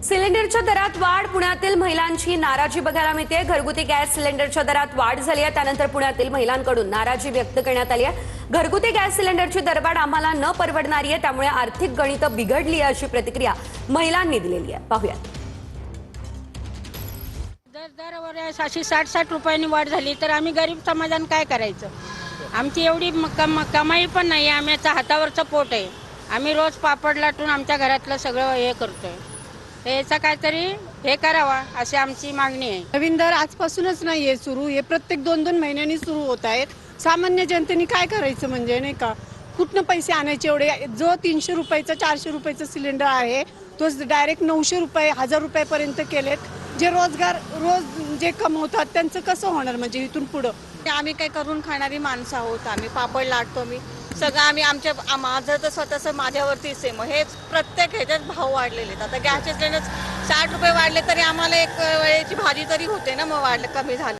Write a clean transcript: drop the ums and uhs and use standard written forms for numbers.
सिलेंडरच्या दरात वाढ, पुण्यातील महिलांची नाराजी बघायला मिळते। घरगुती गॅस सिलेंडरच्या दरात वाढ झाली आहे, त्यानंतर पुण्यातील महिलांकडून नाराजी व्यक्त करण्यात आली आहे। घरगुती गॅस सिलेंडरची दरवाढ आम्हाला न परवडणारी आहे, त्यामुळे आर्थिक गणित बिघडली आहे, अशी प्रतिक्रिया महिलांनी दिलेली आहे। पाहूया। दरवर 60-60 रुपयांनी वाढ झाली तर आम्ही गरीब समाजाने काय करायचं? आमची एवढी कमाई पण नाही, आमच्या हातावरचं पोट आहे। आम्ही रोज पापड लाटून आमच्या घरातलं सगळं हे करतोय। याचा काहीतरी हे करावा अशी आमची मागणी आहे। नवीन दर आजपासूनच नाहीये सुरू, हे प्रत्येक 2-2 महिन्यांनी सुरू होत आहेत। सामान्य जनतेने काय करायचं म्हणजे नाही का, कुठनं पैसे आणायचे एवढे? जो 300 रुपयाचा 400 रुपयाचा सिलेंडर आहे तो डायरेक्ट 900 रुपये 1000 रुपयापर्यंत केलेत। जे रोज जे कमवतात त्यांचं कसं होणार म्हणजे इथून पुढं? आम्ही काय करून खाणारी माणसं आहोत, आम्ही पापड लाटतो, मी सगळं आम्ही माझं तर स्वतःच माझ्यावरतीच आहे। मग हे प्रत्येक ह्याच्यात भाव वाढलेले आहेत। आता गॅसचे सिलेंडर 60 रुपये वाढले तरी आम्हाला एक वेळेची भाजी तरी होते ना, मग वाढलं कमी झालं।